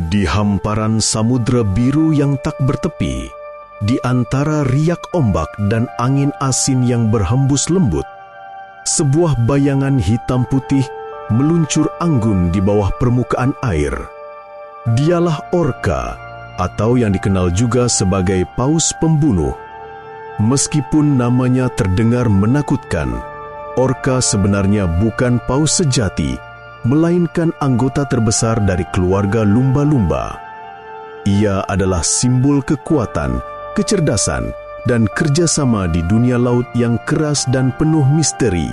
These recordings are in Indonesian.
Di hamparan samudra biru yang tak bertepi, di antara riak ombak dan angin asin yang berhembus lembut, sebuah bayangan hitam putih meluncur anggun di bawah permukaan air. Dialah Orca, atau yang dikenal juga sebagai Paus Pembunuh. Meskipun namanya terdengar menakutkan, Orca sebenarnya bukan paus sejati, melainkan anggota terbesar dari keluarga lumba-lumba. Ia adalah simbol kekuatan, kecerdasan, dan kerjasama di dunia laut yang keras dan penuh misteri.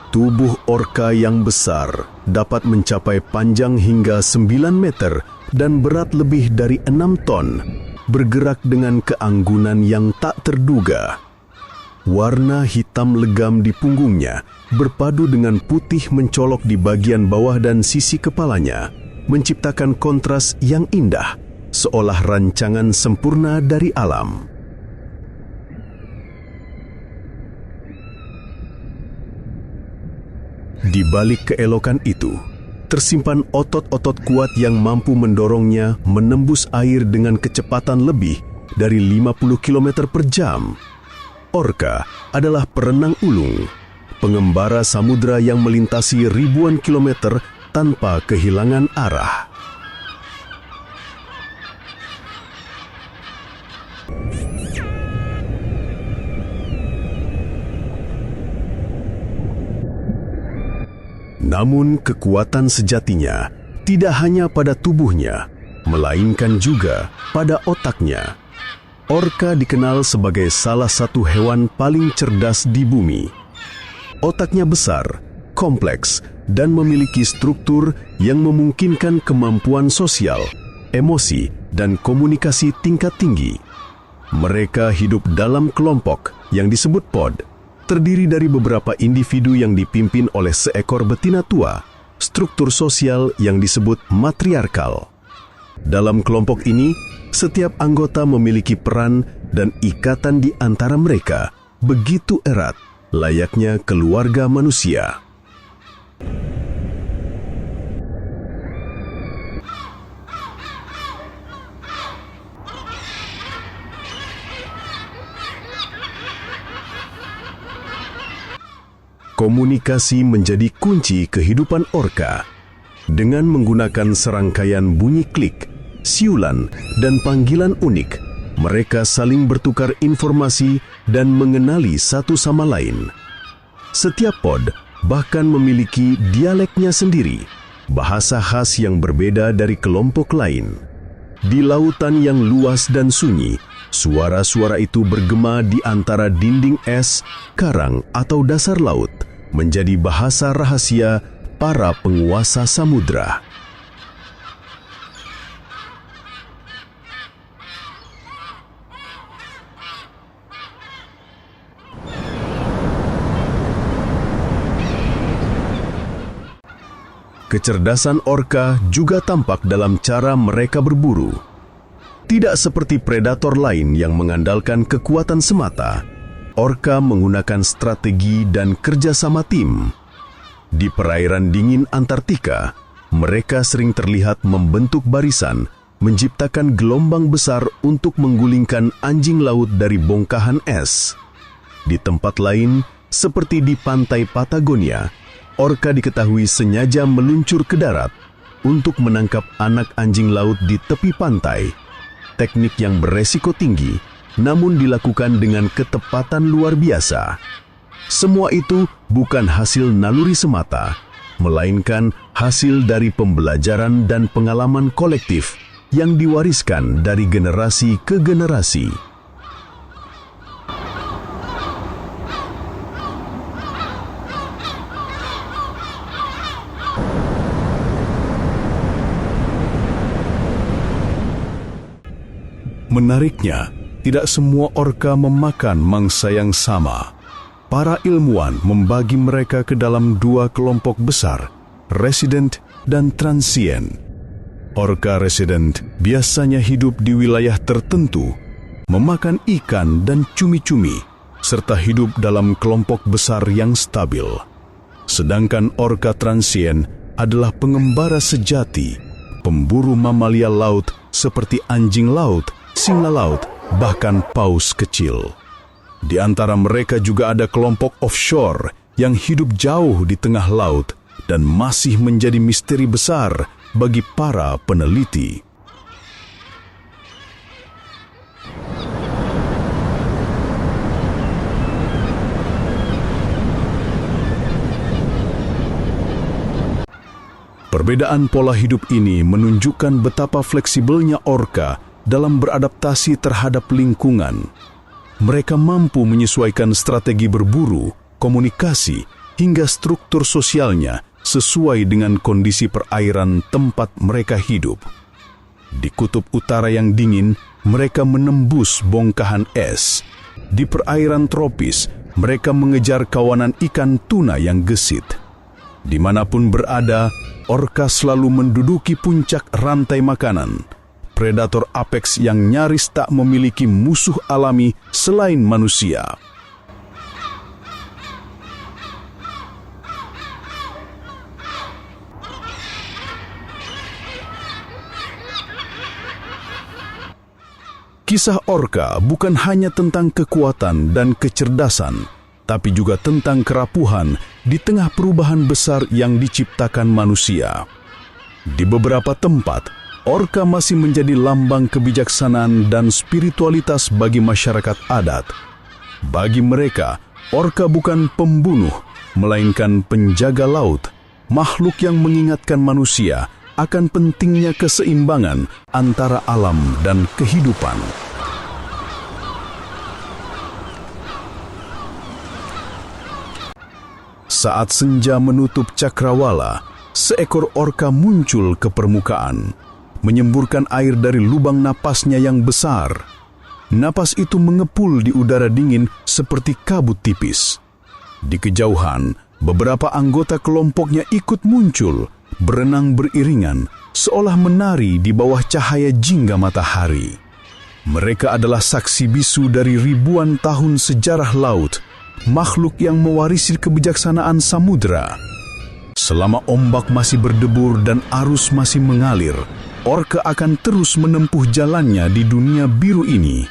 Tubuh orca yang besar dapat mencapai panjang hingga 9 meter dan berat lebih dari 6 ton, bergerak dengan keanggunan yang tak terduga. Warna hitam legam di punggungnya berpadu dengan putih mencolok di bagian bawah dan sisi kepalanya, menciptakan kontras yang indah, seolah rancangan sempurna dari alam. Di balik keelokan itu, tersimpan otot-otot kuat yang mampu mendorongnya menembus air dengan kecepatan lebih dari 50 km per jam. Orca adalah perenang ulung, pengembara samudra yang melintasi ribuan kilometer tanpa kehilangan arah. Namun kekuatan sejatinya tidak hanya pada tubuhnya, melainkan juga pada otaknya. Orca dikenal sebagai salah satu hewan paling cerdas di bumi. Otaknya besar, kompleks, dan memiliki struktur yang memungkinkan kemampuan sosial, emosi, dan komunikasi tingkat tinggi. Mereka hidup dalam kelompok yang disebut pod, terdiri dari beberapa individu yang dipimpin oleh seekor betina tua, struktur sosial yang disebut matriarkal. Dalam kelompok ini, setiap anggota memiliki peran dan ikatan di antara mereka begitu erat, layaknya keluarga manusia. Komunikasi menjadi kunci kehidupan orca. Dengan menggunakan serangkaian bunyi klik, siulan, dan panggilan unik, mereka saling bertukar informasi dan mengenali satu sama lain. Setiap pod bahkan memiliki dialeknya sendiri, bahasa khas yang berbeda dari kelompok lain. Di lautan yang luas dan sunyi, suara-suara itu bergema di antara dinding es, karang, atau dasar laut, menjadi bahasa rahasia para penguasa samudra. Kecerdasan orca juga tampak dalam cara mereka berburu. Tidak seperti predator lain yang mengandalkan kekuatan semata, orca menggunakan strategi dan kerjasama tim. Di perairan dingin Antartika, mereka sering terlihat membentuk barisan, menciptakan gelombang besar untuk menggulingkan anjing laut dari bongkahan es. Di tempat lain, seperti di pantai Patagonia, orca diketahui sengaja meluncur ke darat untuk menangkap anak anjing laut di tepi pantai. Teknik yang beresiko tinggi, namun dilakukan dengan ketepatan luar biasa. Semua itu bukan hasil naluri semata, melainkan hasil dari pembelajaran dan pengalaman kolektif yang diwariskan dari generasi ke generasi. Menariknya, tidak semua orca memakan mangsa yang sama. Para ilmuwan membagi mereka ke dalam dua kelompok besar, resident dan transient. Orka resident biasanya hidup di wilayah tertentu, memakan ikan dan cumi-cumi, serta hidup dalam kelompok besar yang stabil. Sedangkan orka transient adalah pengembara sejati, pemburu mamalia laut seperti anjing laut, singa laut, bahkan paus kecil. Di antara mereka juga ada kelompok offshore yang hidup jauh di tengah laut dan masih menjadi misteri besar bagi para peneliti. Perbedaan pola hidup ini menunjukkan betapa fleksibelnya orka dalam beradaptasi terhadap lingkungan. Mereka mampu menyesuaikan strategi berburu, komunikasi, hingga struktur sosialnya sesuai dengan kondisi perairan tempat mereka hidup. Di kutub utara yang dingin, mereka menembus bongkahan es. Di perairan tropis, mereka mengejar kawanan ikan tuna yang gesit. Dimanapun berada, orka selalu menduduki puncak rantai makanan. Predator apex yang nyaris tak memiliki musuh alami selain manusia. Kisah orka bukan hanya tentang kekuatan dan kecerdasan, tapi juga tentang kerapuhan di tengah perubahan besar yang diciptakan manusia. Di beberapa tempat, orka masih menjadi lambang kebijaksanaan dan spiritualitas bagi masyarakat adat. Bagi mereka, orka bukan pembunuh, melainkan penjaga laut, makhluk yang mengingatkan manusia akan pentingnya keseimbangan antara alam dan kehidupan. Saat senja menutup cakrawala, seekor orka muncul ke permukaan, menyemburkan air dari lubang napasnya yang besar. Napas itu mengepul di udara dingin seperti kabut tipis. Di kejauhan, beberapa anggota kelompoknya ikut muncul, berenang beriringan, seolah menari di bawah cahaya jingga matahari. Mereka adalah saksi bisu dari ribuan tahun sejarah laut, makhluk yang mewarisi kebijaksanaan samudera. Selama ombak masih berdebur dan arus masih mengalir, orka akan terus menempuh jalannya di dunia biru ini.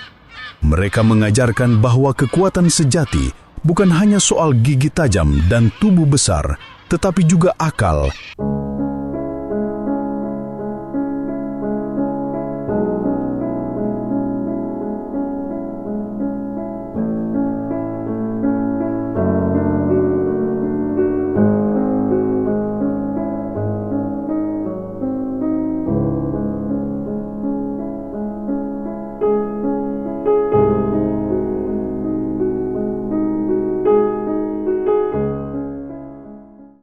Mereka mengajarkan bahwa kekuatan sejati bukan hanya soal gigi tajam dan tubuh besar, tetapi juga akal,